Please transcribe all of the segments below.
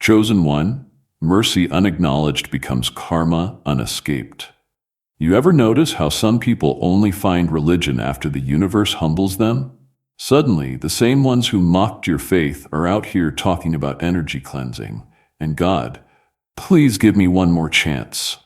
Chosen one, mercy unacknowledged becomes karma unescaped. You ever notice how some people only find religion after the universe humbles them? Suddenly, the same ones who mocked your faith are out here talking about energy cleansing. And God, please give me one more chance.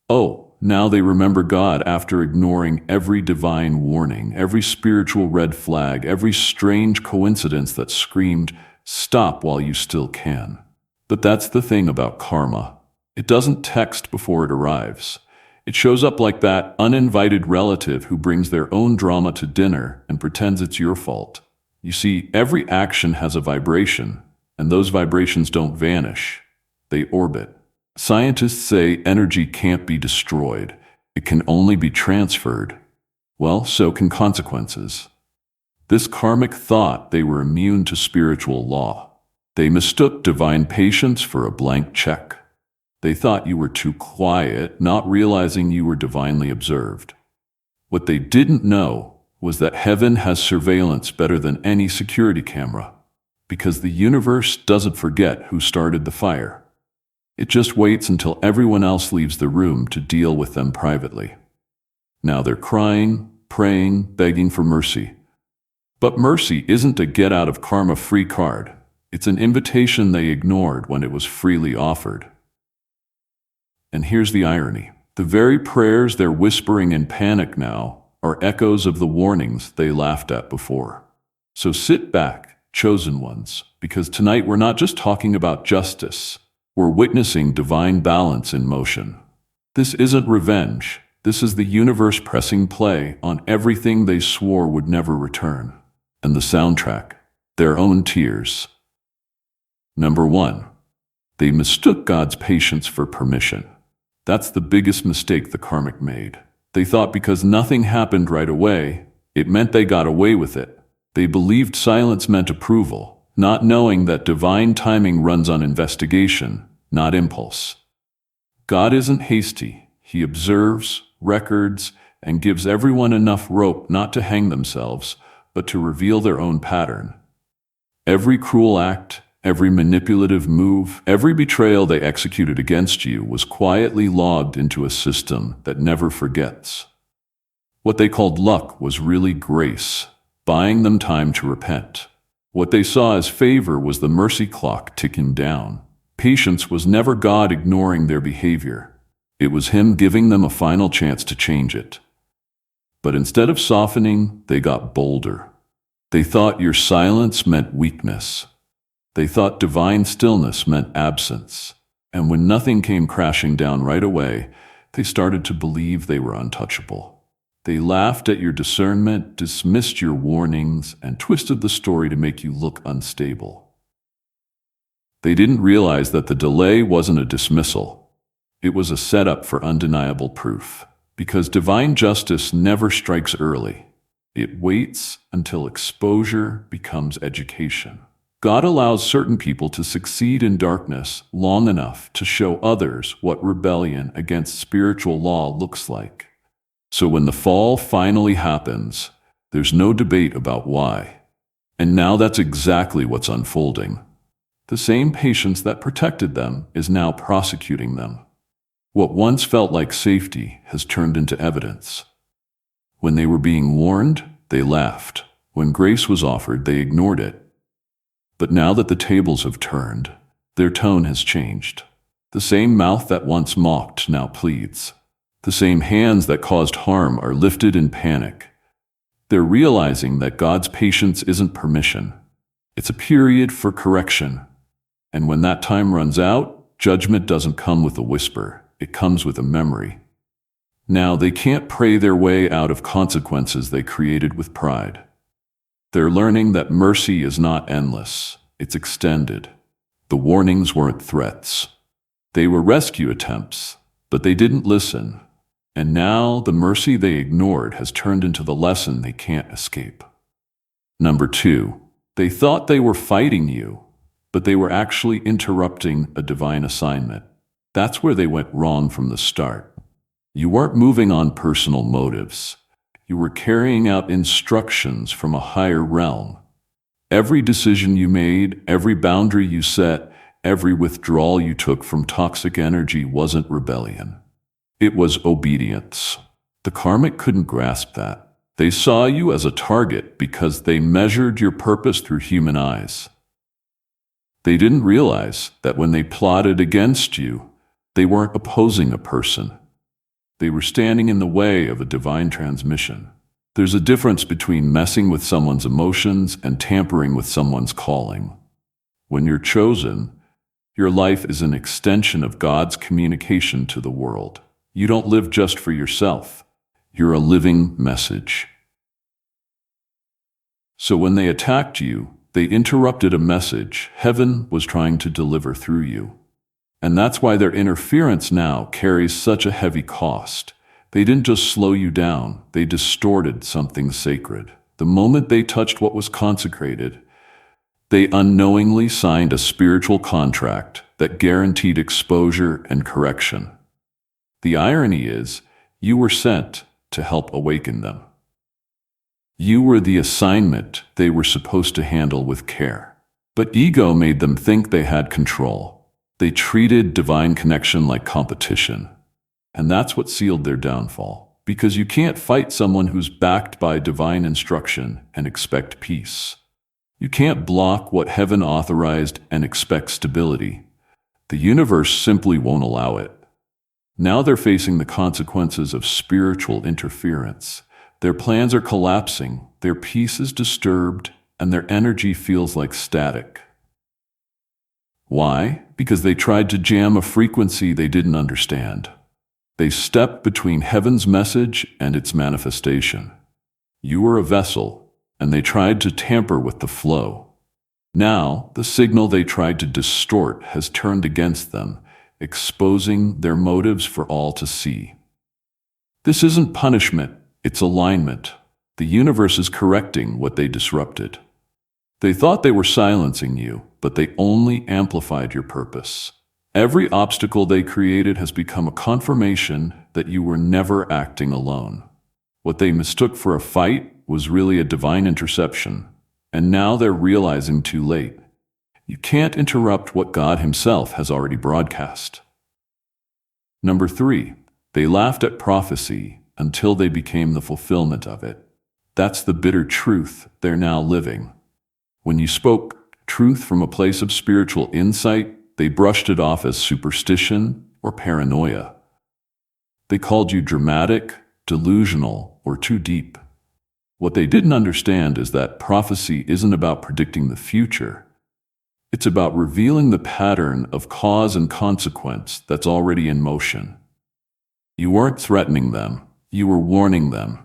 Oh, now they remember God after ignoring every divine warning, every spiritual red flag, every strange coincidence that screamed, "Stop while you still can." But that's the thing about karma. It doesn't text before it arrives. It shows up like that uninvited relative who brings their own drama to dinner and pretends it's your fault. You see, every action has a vibration, and those vibrations don't vanish. They orbit. Scientists say energy can't be destroyed. It can only be transferred. Well, so can consequences. This karmic thought they were immune to spiritual law. They mistook divine patience for a blank check. They thought you were too quiet, not realizing you were divinely observed. What they didn't know was that heaven has surveillance better than any security camera, because the universe doesn't forget who started the fire. It just waits until everyone else leaves the room to deal with them privately. Now they're crying, praying, begging for mercy. But mercy isn't a get-out-of-karma-free card. It's an invitation they ignored when it was freely offered. And here's the irony. The very prayers they're whispering in panic now are echoes of the warnings they laughed at before. So sit back, chosen ones, because tonight we're not just talking about justice. We're witnessing divine balance in motion. This isn't revenge. This is the universe pressing play on everything they swore would never return. And the soundtrack, their own tears. Number 1. They mistook God's patience for permission. That's the biggest mistake the karmic made. They thought because nothing happened right away, it meant they got away with it. They believed silence meant approval, not knowing that divine timing runs on investigation, not impulse. God isn't hasty. He observes, records, and gives everyone enough rope not to hang themselves, but to reveal their own pattern. Every cruel act, every manipulative move, every betrayal they executed against you was quietly logged into a system that never forgets. What they called luck was really grace, buying them time to repent. What they saw as favor was the mercy clock ticking down. Patience was never God ignoring their behavior. It was Him giving them a final chance to change it. But instead of softening, they got bolder. They thought your silence meant weakness. They thought divine stillness meant absence. And when nothing came crashing down right away, they started to believe they were untouchable. They laughed at your discernment, dismissed your warnings, and twisted the story to make you look unstable. They didn't realize that the delay wasn't a dismissal. It was a setup for undeniable proof. Because divine justice never strikes early. It waits until exposure becomes education. God allows certain people to succeed in darkness long enough to show others what rebellion against spiritual law looks like. So when the fall finally happens, there's no debate about why. And now that's exactly what's unfolding. The same patience that protected them is now prosecuting them. What once felt like safety has turned into evidence. When they were being warned, they laughed. When grace was offered, they ignored it. But now that the tables have turned, their tone has changed. The same mouth that once mocked now pleads. The same hands that caused harm are lifted in panic. They're realizing that God's patience isn't permission. It's a period for correction. And when that time runs out, judgment doesn't come with a whisper. It comes with a memory. Now they can't pray their way out of consequences they created with pride. They're learning that mercy is not endless, it's extended. The warnings weren't threats. They were rescue attempts, but they didn't listen. And now the mercy they ignored has turned into the lesson they can't escape. Number 2, they thought they were fighting you, but they were actually interrupting a divine assignment. That's where they went wrong from the start. You weren't moving on personal motives. You were carrying out instructions from a higher realm. Every decision you made, every boundary you set, Every withdrawal you took from toxic energy wasn't rebellion. It was obedience. The karmic couldn't grasp that. They saw you as a target because they measured your purpose through human eyes. They didn't realize that when they plotted against you, they weren't opposing a person. They were standing in the way of a divine transmission. There's a difference between messing with someone's emotions and tampering with someone's calling. When you're chosen, your life is an extension of God's communication to the world. You don't live just for yourself. You're a living message. So when they attacked you, they interrupted a message heaven was trying to deliver through you. And that's why their interference now carries such a heavy cost. They didn't just slow you down, they distorted something sacred. The moment they touched what was consecrated, they unknowingly signed a spiritual contract that guaranteed exposure and correction. The irony is, you were sent to help awaken them. You were the assignment they were supposed to handle with care. But ego made them think they had control. They treated divine connection like competition. And that's what sealed their downfall. Because you can't fight someone who's backed by divine instruction and expect peace. You can't block what heaven authorized and expect stability. The universe simply won't allow it. Now they're facing the consequences of spiritual interference. Their plans are collapsing, their peace is disturbed, and their energy feels like static. Why? Because they tried to jam a frequency they didn't understand. They stepped between heaven's message and its manifestation. You were a vessel, and they tried to tamper with the flow. Now, the signal they tried to distort has turned against them, exposing their motives for all to see. This isn't punishment, it's alignment. The universe is correcting what they disrupted. They thought they were silencing you, but they only amplified your purpose. Every obstacle they created has become a confirmation that you were never acting alone. What they mistook for a fight was really a divine interception, and now they're realizing too late. You can't interrupt what God Himself has already broadcast. Number 3, they laughed at prophecy until they became the fulfillment of it. That's the bitter truth they're now living. When you spoke truth from a place of spiritual insight, they brushed it off as superstition or paranoia. They called you dramatic, delusional, or too deep. What they didn't understand is that prophecy isn't about predicting the future. It's about revealing the pattern of cause and consequence that's already in motion. You weren't threatening them, you were warning them.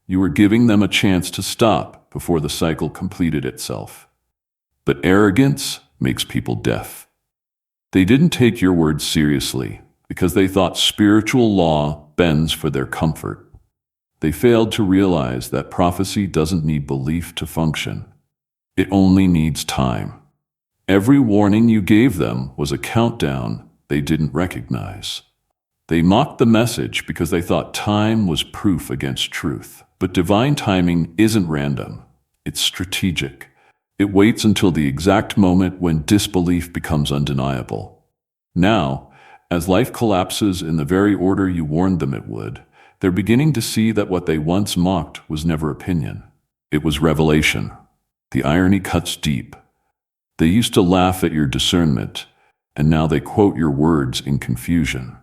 You were giving them a chance to stop before the cycle completed itself. But arrogance makes people deaf. They didn't take your words seriously because they thought spiritual law bends for their comfort. They failed to realize that prophecy doesn't need belief to function. It only needs time. Every warning you gave them was a countdown they didn't recognize. They mocked the message because they thought time was proof against truth. But divine timing isn't random. It's strategic. It waits until the exact moment when disbelief becomes undeniable. Now, as life collapses in the very order you warned them it would, they're beginning to see that what they once mocked was never opinion. It was revelation. The irony cuts deep. They used to laugh at your discernment, and now they quote your words in confusion.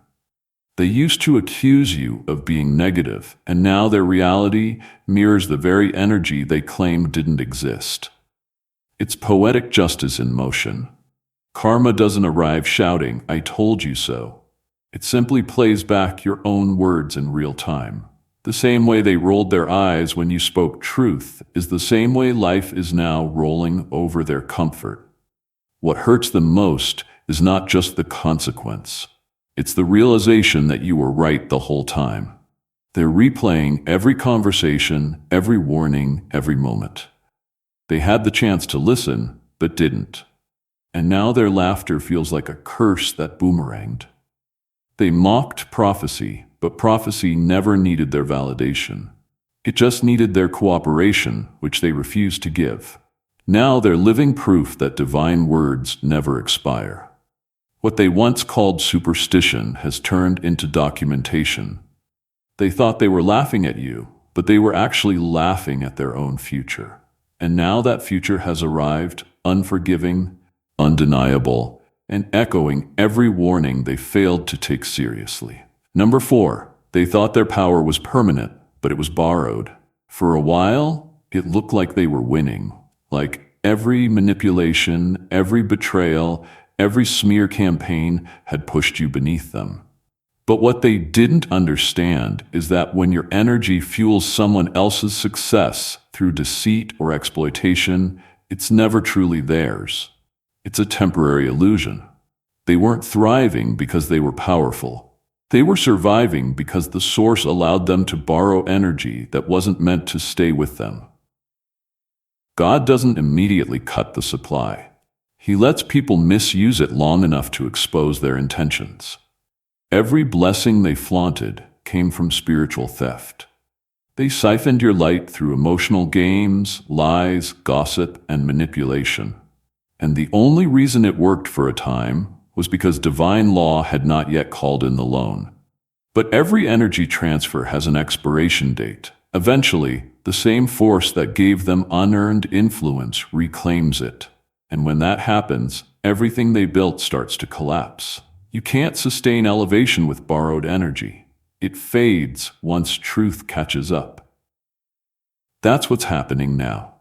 They used to accuse you of being negative, and now their reality mirrors the very energy they claimed didn't exist. It's poetic justice in motion. Karma doesn't arrive shouting, "I told you so." It simply plays back your own words in real time. The same way they rolled their eyes when you spoke truth is the same way life is now rolling over their comfort. What hurts them most is not just the consequence. It's the realization that you were right the whole time. They're replaying every conversation, every warning, every moment. They had the chance to listen, but didn't. And now their laughter feels like a curse that boomeranged. They mocked prophecy, but prophecy never needed their validation. It just needed their cooperation, which they refused to give. Now they're living proof that divine words never expire. What they once called superstition has turned into documentation. They thought they were laughing at you, but they were actually laughing at their own future. And now that future has arrived, unforgiving, undeniable, and echoing every warning they failed to take seriously. Number 4, they thought their power was permanent, but it was borrowed. For a while, it looked like they were winning, like every manipulation, every betrayal, every smear campaign had pushed you beneath them. But what they didn't understand is that when your energy fuels someone else's success through deceit or exploitation, it's never truly theirs. It's a temporary illusion. They weren't thriving because they were powerful. They were surviving because the source allowed them to borrow energy that wasn't meant to stay with them. God doesn't immediately cut the supply. He lets people misuse it long enough to expose their intentions. Every blessing they flaunted came from spiritual theft. They siphoned your light through emotional games, lies, gossip, and manipulation. And the only reason it worked for a time was because divine law had not yet called in the loan. But every energy transfer has an expiration date. Eventually, the same force that gave them unearned influence reclaims it. And when that happens, everything they built starts to collapse. You can't sustain elevation with borrowed energy. It fades once truth catches up. That's what's happening now.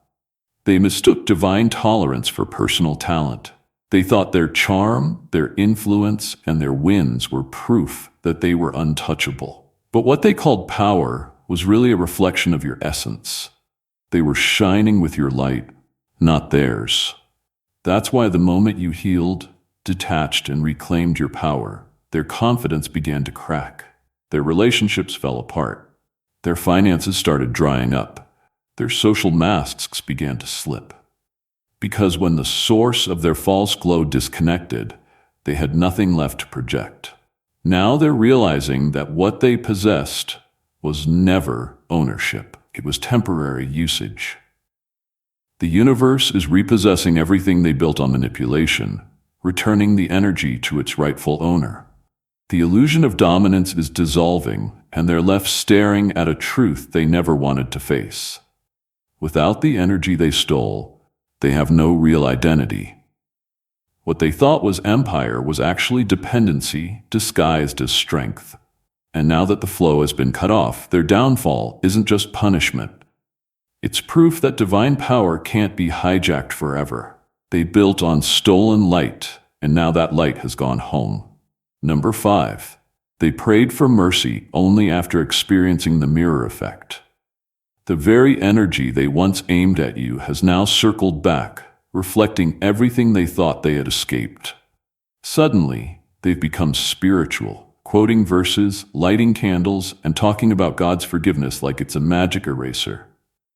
They mistook divine tolerance for personal talent. They thought their charm, their influence, and their wins were proof that they were untouchable. But what they called power was really a reflection of your essence. They were shining with your light, not theirs. That's why the moment you healed, detached, and reclaimed your power, their confidence began to crack. Their relationships fell apart. Their finances started drying up. Their social masks began to slip. Because when the source of their false glow disconnected, they had nothing left to project. Now they're realizing that what they possessed was never ownership. It was temporary usage. The universe is repossessing everything they built on manipulation, returning the energy to its rightful owner. The illusion of dominance is dissolving, and they're left staring at a truth they never wanted to face. Without the energy they stole, they have no real identity. What they thought was empire was actually dependency disguised as strength. And now that the flow has been cut off, their downfall isn't just punishment. It's proof that divine power can't be hijacked forever. They built on stolen light, and now that light has gone home. Number 5, they prayed for mercy only after experiencing the mirror effect. The very energy they once aimed at you has now circled back, reflecting everything they thought they had escaped. Suddenly, they've become spiritual, quoting verses, lighting candles, and talking about God's forgiveness like it's a magic eraser.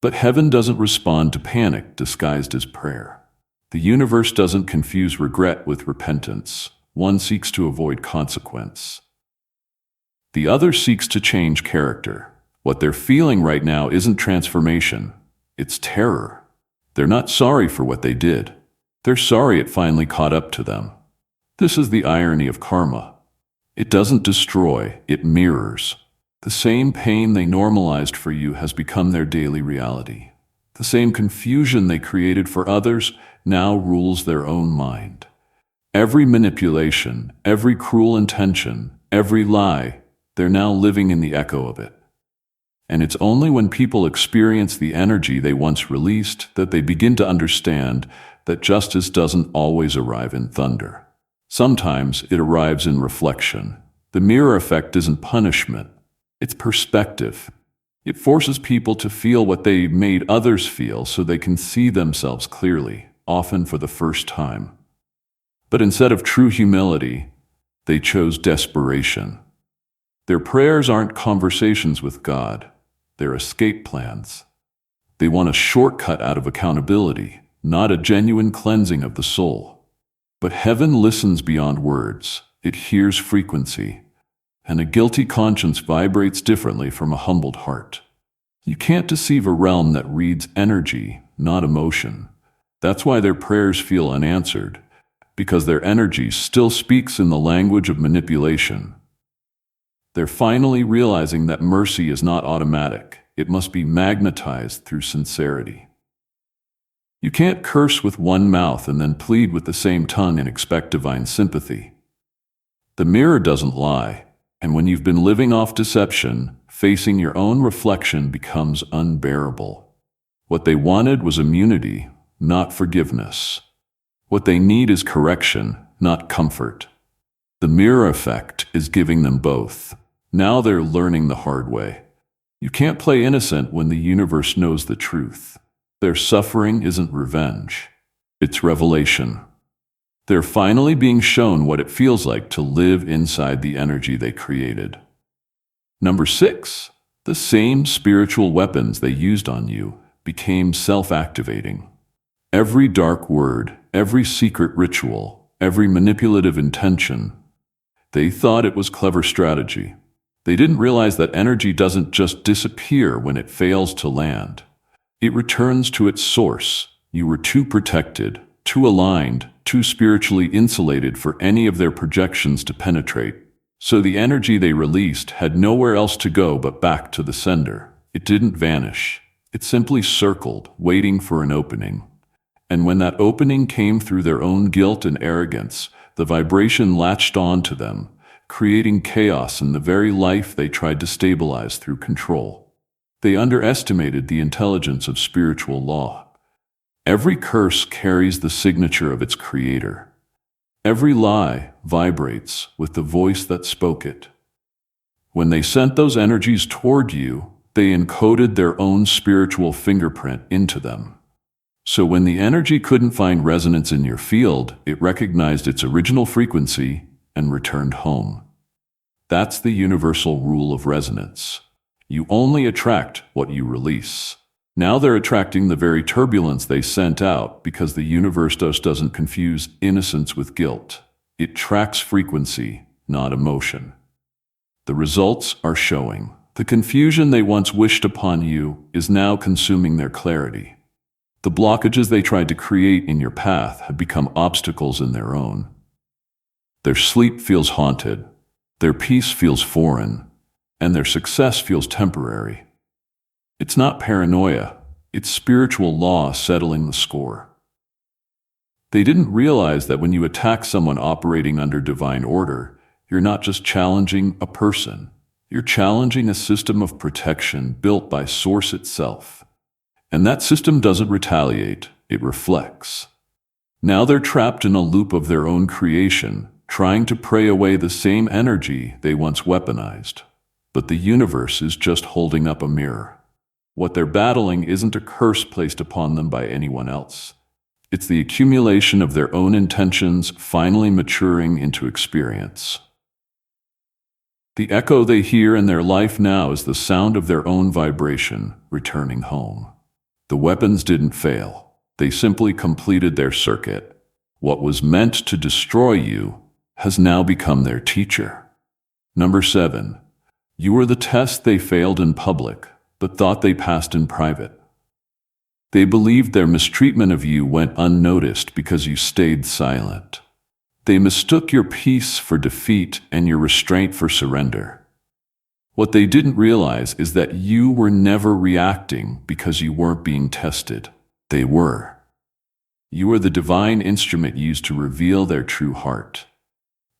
But heaven doesn't respond to panic disguised as prayer. The universe doesn't confuse regret with repentance. One seeks to avoid consequence. The other seeks to change character. What they're feeling right now isn't transformation, it's terror. They're not sorry for what they did. They're sorry it finally caught up to them. This is the irony of karma. It doesn't destroy, it mirrors. The same pain they normalized for you has become their daily reality. The same confusion they created for others now rules their own mind. Every manipulation, every cruel intention, every lie, they're now living in the echo of it. And it's only when people experience the energy they once released that they begin to understand that justice doesn't always arrive in thunder. Sometimes it arrives in reflection. The mirror effect isn't punishment, it's perspective. It forces people to feel what they made others feel so they can see themselves clearly, often for the first time. But instead of true humility, they chose desperation. Their prayers aren't conversations with God, they're escape plans. They want a shortcut out of accountability, not a genuine cleansing of the soul. But heaven listens beyond words, it hears frequency. And a guilty conscience vibrates differently from a humbled heart. You can't deceive a realm that reads energy, not emotion. That's why their prayers feel unanswered, because their energy still speaks in the language of manipulation. They're finally realizing that mercy is not automatic. It must be magnetized through sincerity. You can't curse with one mouth and then plead with the same tongue and expect divine sympathy. The mirror doesn't lie, and when you've been living off deception, facing your own reflection becomes unbearable. What they wanted was immunity, not forgiveness. What they need is correction, not comfort. The mirror effect is giving them both. Now they're learning the hard way. You can't play innocent when the universe knows the truth. Their suffering isn't revenge. It's revelation. They're finally being shown what it feels like to live inside the energy they created. Number 6, the same spiritual weapons they used on you became self-activating. Every dark word, every secret ritual, every manipulative intention, they thought it was clever strategy. They didn't realize that energy doesn't just disappear when it fails to land. It returns to its source. You were too protected, too aligned, too spiritually insulated for any of their projections to penetrate. So the energy they released had nowhere else to go but back to the sender. It didn't vanish. It simply circled, waiting for an opening. And when that opening came through their own guilt and arrogance, the vibration latched on to them, creating chaos in the very life they tried to stabilize through control. They underestimated the intelligence of spiritual law. Every curse carries the signature of its creator. Every lie vibrates with the voice that spoke it. When they sent those energies toward you, they encoded their own spiritual fingerprint into them. So when the energy couldn't find resonance in your field, it recognized its original frequency and returned home. That's the universal rule of resonance. You only attract what you release. Now they're attracting the very turbulence they sent out because the universe doesn't confuse innocence with guilt. It tracks frequency, not emotion. The results are showing. The confusion they once wished upon you is now consuming their clarity. The blockages they tried to create in your path have become obstacles in their own. Their sleep feels haunted, their peace feels foreign, and their success feels temporary. It's not paranoia, it's spiritual law settling the score. They didn't realize that when you attack someone operating under divine order, you're not just challenging a person, you're challenging a system of protection built by Source itself. And that system doesn't retaliate, it reflects. Now they're trapped in a loop of their own creation, trying to pray away the same energy they once weaponized. But the universe is just holding up a mirror. What they're battling isn't a curse placed upon them by anyone else. It's the accumulation of their own intentions finally maturing into experience. The echo they hear in their life now is the sound of their own vibration returning home. The weapons didn't fail. They simply completed their circuit. What was meant to destroy you has now become their teacher. Number 7. You were the test they failed in public, but thought they passed in private. They believed their mistreatment of you went unnoticed because you stayed silent. They mistook your peace for defeat and your restraint for surrender. What they didn't realize is that you were never reacting because you weren't being tested. They were. You were the divine instrument used to reveal their true heart.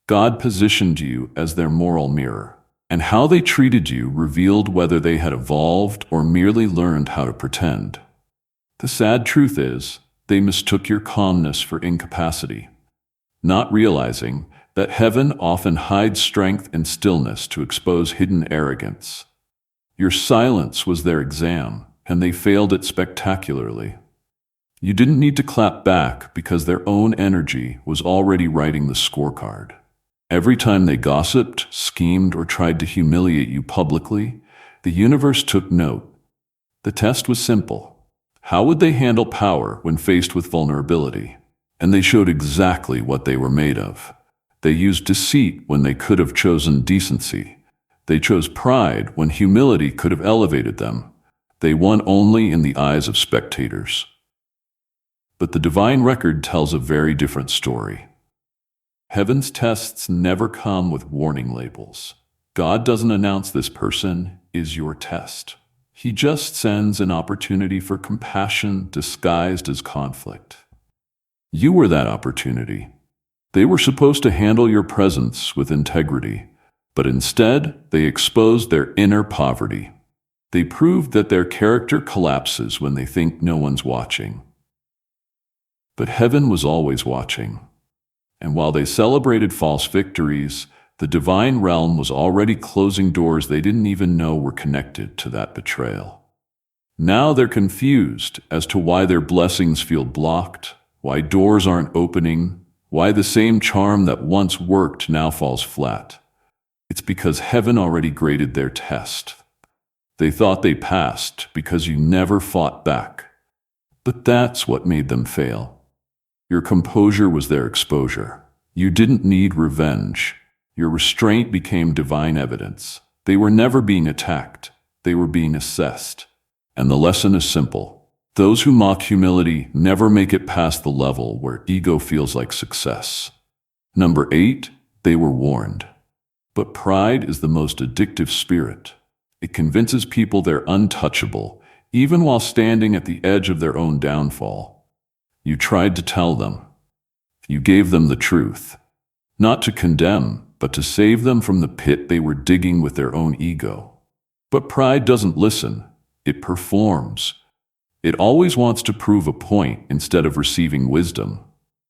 God positioned you as their moral mirror, and how they treated you revealed whether they had evolved or merely learned how to pretend. The sad truth is, they mistook your calmness for incapacity, not realizing that heaven often hides strength in stillness to expose hidden arrogance. Your silence was their exam, and they failed it spectacularly. You didn't need to clap back because their own energy was already writing the scorecard. Every time they gossiped, schemed, or tried to humiliate you publicly, the universe took note. The test was simple. How would they handle power when faced with vulnerability? And they showed exactly what they were made of. They used deceit when they could have chosen decency. They chose pride when humility could have elevated them. They won only in the eyes of spectators. But the divine record tells a very different story. Heaven's tests never come with warning labels. God doesn't announce this person is your test. He just sends an opportunity for compassion disguised as conflict. You were that opportunity. They were supposed to handle your presence with integrity, but instead they exposed their inner poverty. They proved that their character collapses when they think no one's watching. But heaven was always watching. And while they celebrated false victories, the divine realm was already closing doors they didn't even know were connected to that betrayal. Now they're confused as to why their blessings feel blocked, why doors aren't opening, why the same charm that once worked now falls flat. It's because heaven already graded their test. They thought they passed because you never fought back. But that's what made them fail. Your composure was their exposure. You didn't need revenge. Your restraint became divine evidence. They were never being attacked. They were being assessed. And the lesson is simple. Those who mock humility never make it past the level where ego feels like success. Number 8, they were warned. But pride is the most addictive spirit. It convinces people they're untouchable, even while standing at the edge of their own downfall. You tried to tell them. You gave them the truth. Not to condemn, but to save them from the pit they were digging with their own ego. But pride doesn't listen. It performs. It always wants to prove a point instead of receiving wisdom.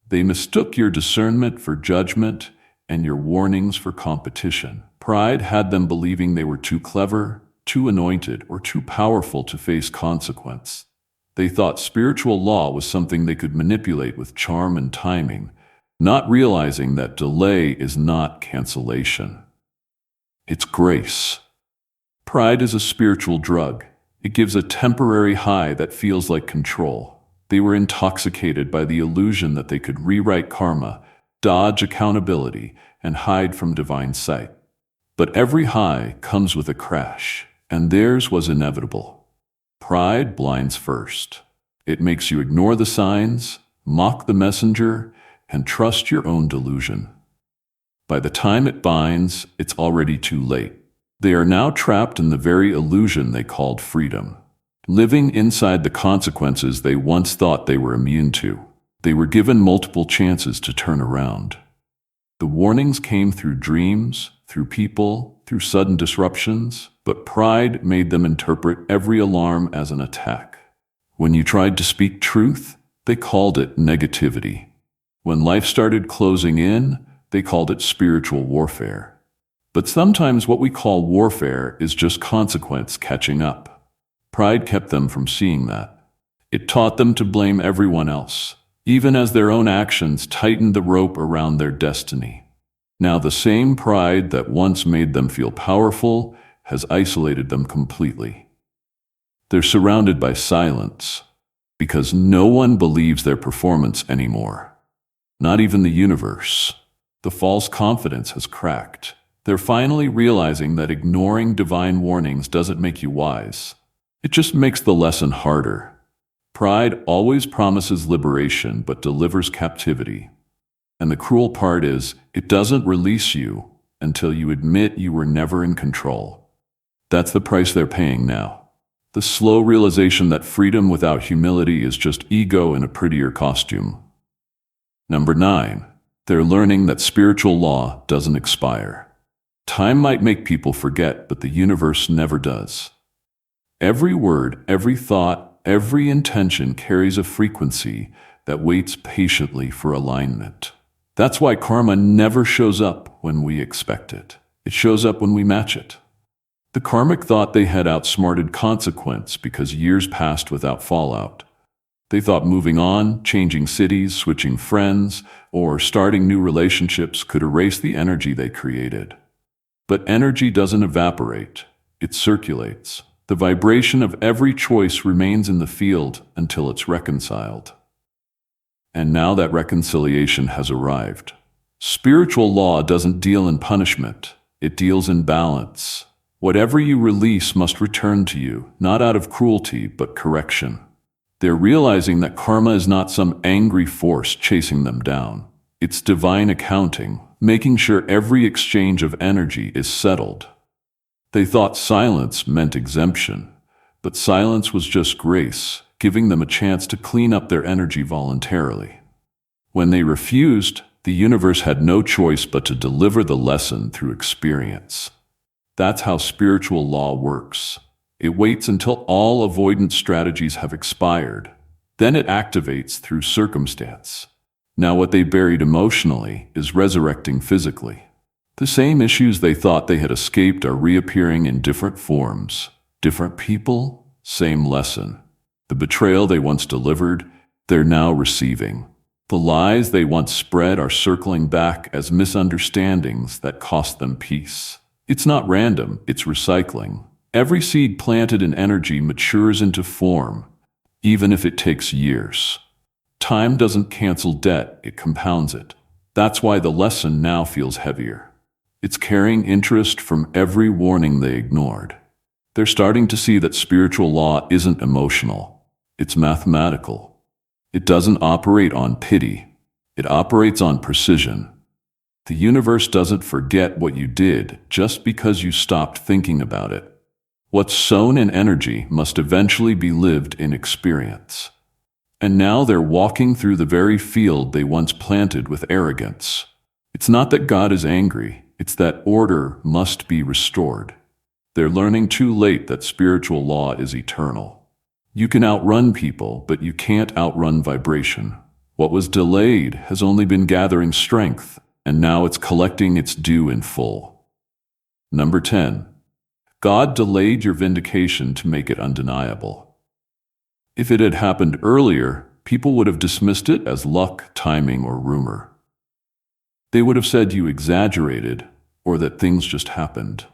They mistook your discernment for judgment and your warnings for competition. Pride had them believing they were too clever, too anointed, or too powerful to face consequence. They thought spiritual law was something they could manipulate with charm and timing, not realizing that delay is not cancellation. It's grace. Pride is a spiritual drug. It gives a temporary high that feels like control. They were intoxicated by the illusion that they could rewrite karma, dodge accountability, and hide from divine sight. But every high comes with a crash, and theirs was inevitable. Pride blinds first. It makes you ignore the signs, mock the messenger, and trust your own delusion. By the time it binds, it's already too late. They are now trapped in the very illusion they called freedom, living inside the consequences they once thought they were immune to. They were given multiple chances to turn around. The warnings came through dreams, through people, through sudden disruptions, but pride made them interpret every alarm as an attack. When you tried to speak truth, they called it negativity. When life started closing in, they called it spiritual warfare. But sometimes what we call warfare is just consequence catching up. Pride kept them from seeing that. It taught them to blame everyone else, even as their own actions tightened the rope around their destiny. Now the same pride that once made them feel powerful has isolated them completely. They're surrounded by silence because no one believes their performance anymore. Not even the universe. The false confidence has cracked. They're finally realizing that ignoring divine warnings doesn't make you wise. It just makes the lesson harder. Pride always promises liberation but delivers captivity. And the cruel part is, it doesn't release you until you admit you were never in control. That's the price they're paying now. The slow realization that freedom without humility is just ego in a prettier costume. Number 9, they're learning that spiritual law doesn't expire. Time might make people forget, but the universe never does. Every word, every thought, every intention carries a frequency that waits patiently for alignment. That's why karma never shows up when we expect it. It shows up when we match it. The karmic thought they had outsmarted consequence because years passed without fallout. They thought moving on, changing cities, switching friends, or starting new relationships could erase the energy they created. But energy doesn't evaporate. It circulates. The vibration of every choice remains in the field until it's reconciled. And now that reconciliation has arrived. Spiritual law doesn't deal in punishment. It deals in balance. Whatever you release must return to you, not out of cruelty, but correction. They're realizing that karma is not some angry force chasing them down. It's divine accounting, making sure every exchange of energy is settled. They thought silence meant exemption, but silence was just grace, giving them a chance to clean up their energy voluntarily. When they refused, the universe had no choice but to deliver the lesson through experience. That's how spiritual law works. It waits until all avoidance strategies have expired. Then it activates through circumstance. Now what they buried emotionally is resurrecting physically. The same issues they thought they had escaped are reappearing in different forms. Different people, same lesson. The betrayal they once delivered, they're now receiving. The lies they once spread are circling back as misunderstandings that cost them peace. It's not random, it's recycling. Every seed planted in energy matures into form, even if it takes years. Time doesn't cancel debt, it compounds it. That's why the lesson now feels heavier. It's carrying interest from every warning they ignored. They're starting to see that spiritual law isn't emotional. It's mathematical. It doesn't operate on pity. It operates on precision. The universe doesn't forget what you did just because you stopped thinking about it. What's sown in energy must eventually be lived in experience. And now they're walking through the very field they once planted with arrogance. It's not that God is angry, it's that order must be restored. They're learning too late that spiritual law is eternal. You can outrun people, but you can't outrun vibration. What was delayed has only been gathering strength, and now it's collecting its due in full. Number 10. God delayed your vindication to make it undeniable. If it had happened earlier, people would have dismissed it as luck, timing, or rumor. They would have said you exaggerated, or that things just happened.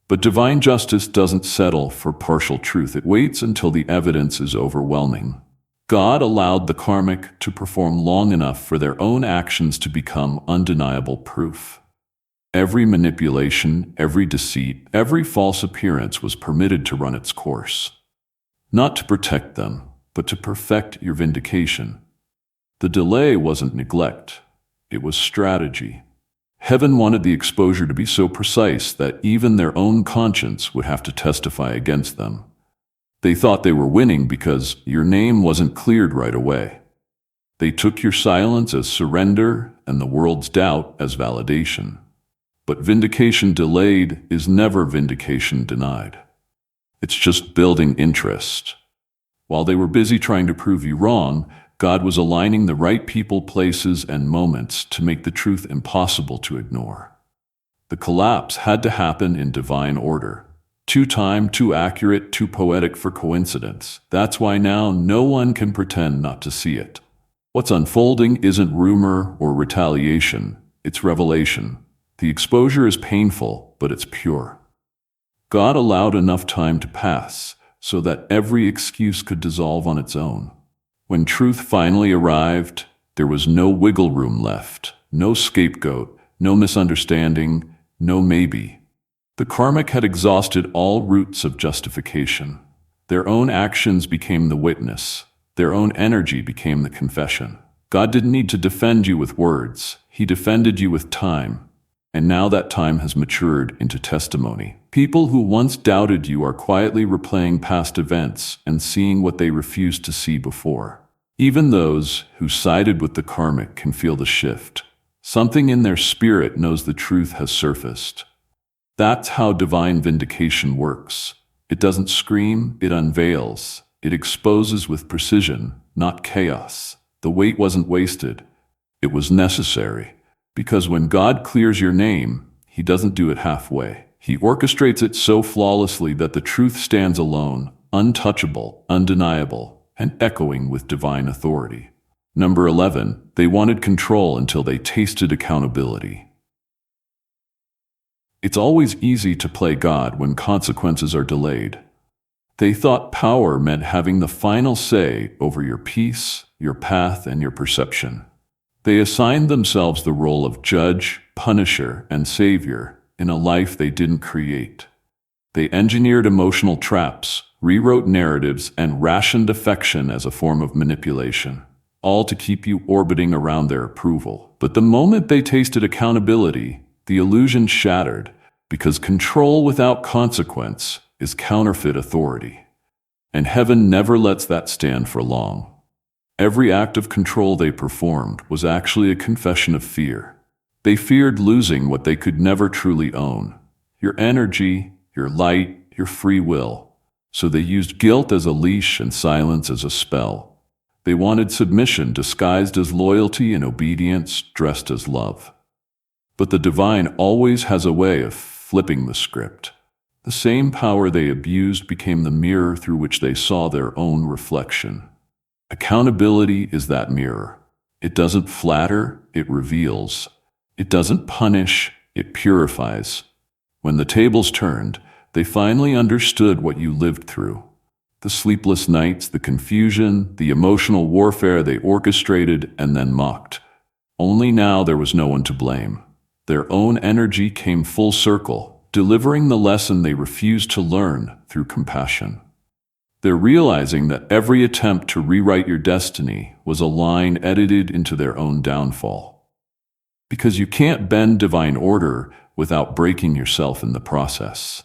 But divine justice doesn't settle for partial truth. It waits until the evidence is overwhelming. God allowed the karmic to perform long enough for their own actions to become undeniable proof. Every manipulation, every deceit, every false appearance was permitted to run its course. Not to protect them, but to perfect your vindication. The delay wasn't neglect, it was strategy. Heaven wanted the exposure to be so precise that even their own conscience would have to testify against them. They thought they were winning because your name wasn't cleared right away. They took your silence as surrender and the world's doubt as validation. But vindication delayed is never vindication denied. It's just building interest. While they were busy trying to prove you wrong, God was aligning the right people, places, and moments to make the truth impossible to ignore. The collapse had to happen in divine order. Too time, too accurate, too poetic for coincidence. That's why now no one can pretend not to see it. What's unfolding isn't rumor or retaliation, it's revelation. The exposure is painful, but it's pure. God allowed enough time to pass so that every excuse could dissolve on its own. When truth finally arrived, there was no wiggle room left, no scapegoat, no misunderstanding, no maybe. The karmic had exhausted all routes of justification. Their own actions became the witness. Their own energy became the confession. God didn't need to defend you with words. He defended you with time. And now that time has matured into testimony. People who once doubted you are quietly replaying past events and seeing what they refused to see before. Even those who sided with the karmic can feel the shift. Something in their spirit knows the truth has surfaced. That's how divine vindication works. It doesn't scream, it unveils. It exposes with precision, not chaos. The wait wasn't wasted. It was necessary. Because when God clears your name, He doesn't do it halfway. He orchestrates it so flawlessly that the truth stands alone, untouchable, undeniable, and echoing with divine authority. Number 11, they wanted control until they tasted accountability. It's always easy to play God when consequences are delayed. They thought power meant having the final say over your peace, your path, and your perception. They assigned themselves the role of judge, punisher, and savior in a life they didn't create. They engineered emotional traps, rewrote narratives, and rationed affection as a form of manipulation, all to keep you orbiting around their approval. But the moment they tasted accountability, the illusion shattered, because control without consequence is counterfeit authority. And heaven never lets that stand for long. Every act of control they performed was actually a confession of fear. They feared losing what they could never truly own: your energy, your light, your free will. So they used guilt as a leash and silence as a spell. They wanted submission disguised as loyalty and obedience dressed as love. But the divine always has a way of flipping the script. The same power they abused became the mirror through which they saw their own reflection. Accountability is that mirror. It doesn't flatter, it reveals. It doesn't punish, it purifies. When the tables turned, they finally understood what you lived through. The sleepless nights, the confusion, the emotional warfare they orchestrated and then mocked. Only now there was no one to blame. Their own energy came full circle, delivering the lesson they refused to learn through compassion. They're realizing that every attempt to rewrite your destiny was a line edited into their own downfall. Because you can't bend divine order without breaking yourself in the process.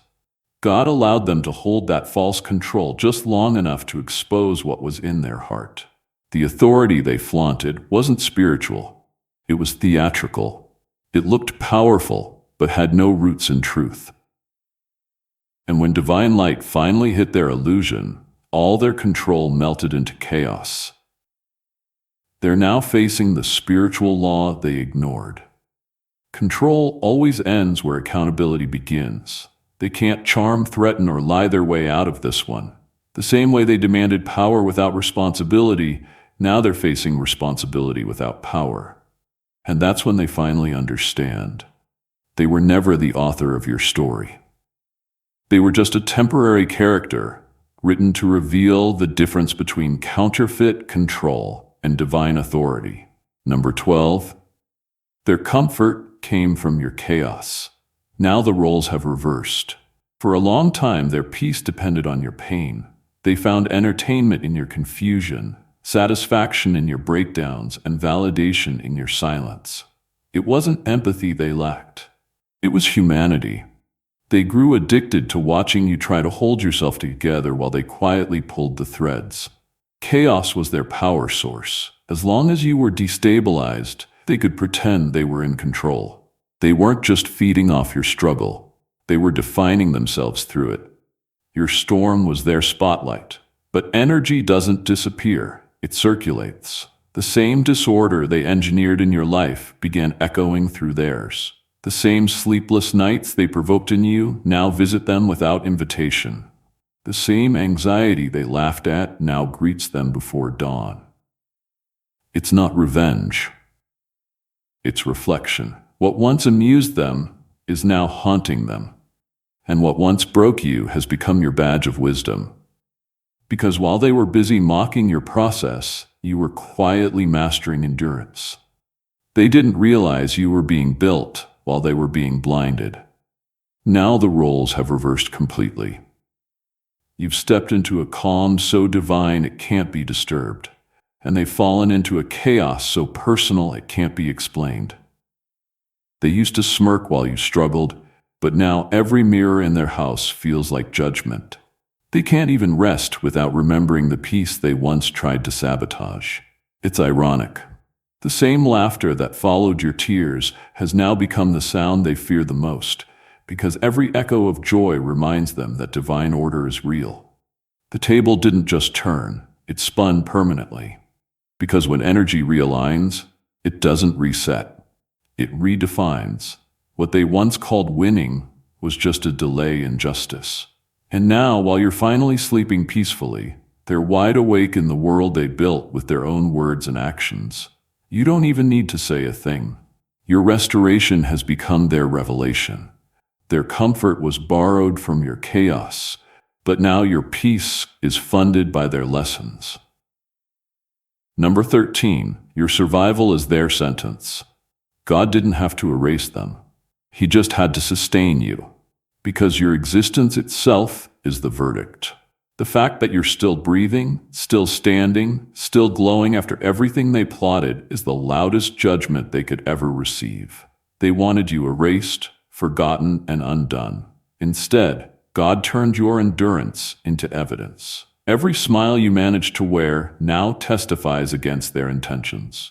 God allowed them to hold that false control just long enough to expose what was in their heart. The authority they flaunted wasn't spiritual. It was theatrical. It looked powerful, but had no roots in truth. And when divine light finally hit their illusion, all their control melted into chaos. They're now facing the spiritual law they ignored. Control always ends where accountability begins. They can't charm, threaten, or lie their way out of this one. The same way they demanded power without responsibility, now they're facing responsibility without power. And that's when they finally understand. They were never the author of your story. They were just a temporary character, written to reveal the difference between counterfeit control and divine authority. Number 12, their comfort came from your chaos. Now the roles have reversed. For a long time, their peace depended on your pain. They found entertainment in your confusion, satisfaction in your breakdowns, and validation in your silence. It wasn't empathy they lacked. It was humanity. They grew addicted to watching you try to hold yourself together while they quietly pulled the threads. Chaos was their power source. As long as you were destabilized, they could pretend they were in control. They weren't just feeding off your struggle. They were defining themselves through it. Your storm was their spotlight. But energy doesn't disappear. It circulates. The same disorder they engineered in your life began echoing through theirs. The same sleepless nights they provoked in you now visit them without invitation. The same anxiety they laughed at now greets them before dawn. It's not revenge. It's reflection. What once amused them is now haunting them. And what once broke you has become your badge of wisdom. Because while they were busy mocking your process, you were quietly mastering endurance. They didn't realize you were being built while they were being blinded. Now the roles have reversed completely. You've stepped into a calm so divine it can't be disturbed, and they've fallen into a chaos so personal it can't be explained. They used to smirk while you struggled, but now every mirror in their house feels like judgment. They can't even rest without remembering the peace they once tried to sabotage. It's ironic. The same laughter that followed your tears has now become the sound they fear the most, because every echo of joy reminds them that divine order is real. The table didn't just turn, it spun permanently. Because when energy realigns, it doesn't reset. It redefines. What they once called winning was just a delay in justice. And now, while you're finally sleeping peacefully, they're wide awake in the world they built with their own words and actions. You don't even need to say a thing. Your restoration has become their revelation. Their comfort was borrowed from your chaos, but now your peace is funded by their lessons. Number 13, your survival is their sentence. God didn't have to erase them. He just had to sustain you. Because your existence itself is the verdict. The fact that you're still breathing, still standing, still glowing after everything they plotted is the loudest judgment they could ever receive. They wanted you erased, forgotten, and undone. Instead, God turned your endurance into evidence. Every smile you managed to wear now testifies against their intentions.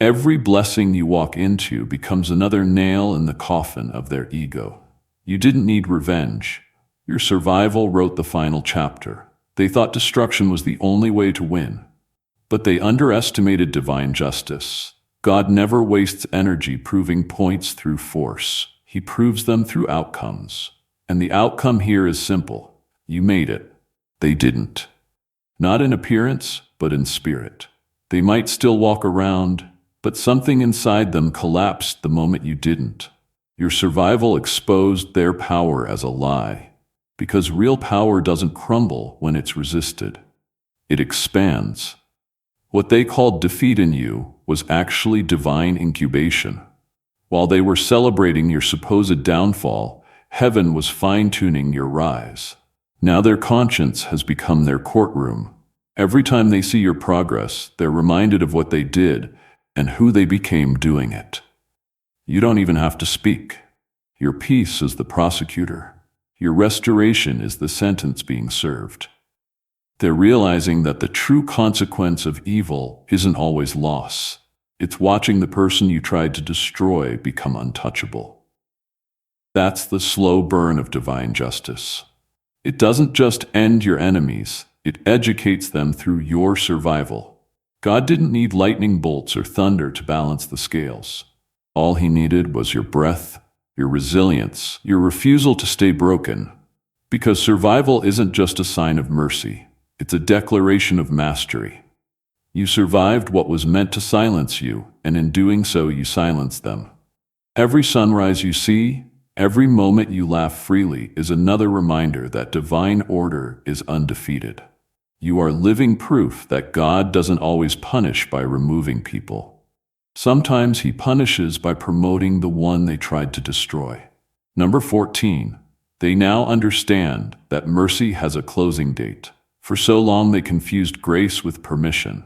Every blessing you walk into becomes another nail in the coffin of their ego. You didn't need revenge. Your survival wrote the final chapter. They thought destruction was the only way to win. But they underestimated divine justice. God never wastes energy proving points through force. He proves them through outcomes. And the outcome here is simple. You made it. They didn't. Not in appearance, but in spirit. They might still walk around, but something inside them collapsed the moment you didn't. Your survival exposed their power as a lie. Because real power doesn't crumble when it's resisted. It expands. What they called defeat in you was actually divine incubation. While they were celebrating your supposed downfall, heaven was fine-tuning your rise. Now their conscience has become their courtroom. Every time they see your progress, they're reminded of what they did and who they became doing it. You don't even have to speak. Your peace is the prosecutor. Your restoration is the sentence being served. They're realizing that the true consequence of evil isn't always loss. It's watching the person you tried to destroy become untouchable. That's the slow burn of divine justice. It doesn't just end your enemies, it educates them through your survival. God didn't need lightning bolts or thunder to balance the scales. All he needed was your breath, your resilience, your refusal to stay broken. Because survival isn't just a sign of mercy, it's a declaration of mastery. You survived what was meant to silence you, and in doing so you silenced them. Every sunrise you see, every moment you laugh freely is another reminder that divine order is undefeated. You are living proof that God doesn't always punish by removing people. Sometimes he punishes by promoting the one they tried to destroy. Number 14. They now understand that mercy has a closing date. For so long they confused grace with permission.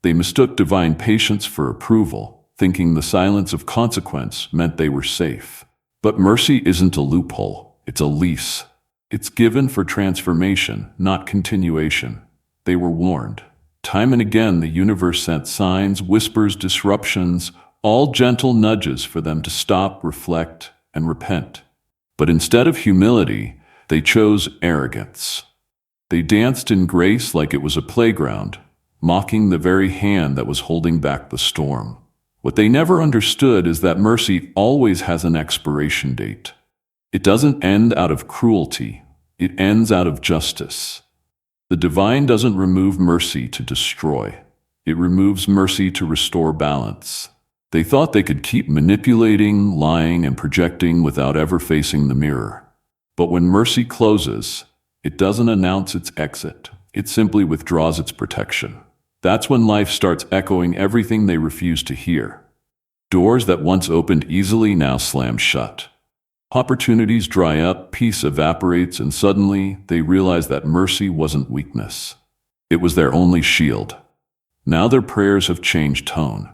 They mistook divine patience for approval, thinking the silence of consequence meant they were safe. But mercy isn't a loophole, it's a lease. It's given for transformation, not continuation. They were warned. Time and again, the universe sent signs, whispers, disruptions, all gentle nudges for them to stop, reflect, and repent. But instead of humility, they chose arrogance. They danced in grace like it was a playground, mocking the very hand that was holding back the storm. What they never understood is that mercy always has an expiration date. It doesn't end out of cruelty, it ends out of justice. The divine doesn't remove mercy to destroy. It removes mercy to restore balance. They thought they could keep manipulating, lying, and projecting without ever facing the mirror. But when mercy closes, it doesn't announce its exit. It simply withdraws its protection. That's when life starts echoing everything they refused to hear. Doors that once opened easily now slam shut. Opportunities dry up, peace evaporates, and suddenly they realize that mercy wasn't weakness. It was their only shield. Now their prayers have changed tone.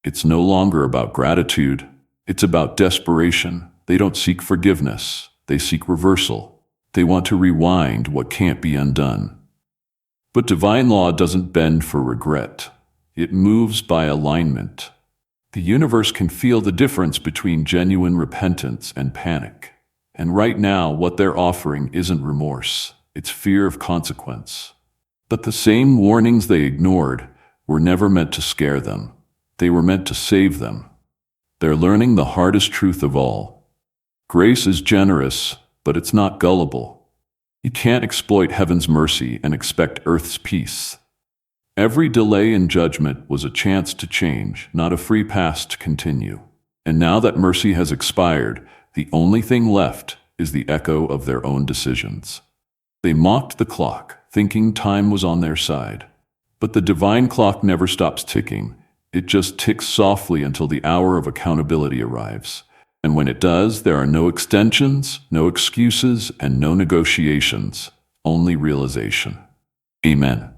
It's no longer about gratitude. It's about desperation. They don't seek forgiveness. They seek reversal. They want to rewind what can't be undone. But divine law doesn't bend for regret. It moves by alignment. The universe can feel the difference between genuine repentance and panic. And right now, what they're offering isn't remorse. It's fear of consequence. But the same warnings they ignored were never meant to scare them. They were meant to save them. They're learning the hardest truth of all. Grace is generous, but it's not gullible. You can't exploit heaven's mercy and expect earth's peace. Every delay in judgment was a chance to change, not a free pass to continue. And now that mercy has expired, the only thing left is the echo of their own decisions. They mocked the clock, thinking time was on their side. But the divine clock never stops ticking. It just ticks softly until the hour of accountability arrives. And when it does, there are no extensions, no excuses, and no negotiations. only realization. Amen.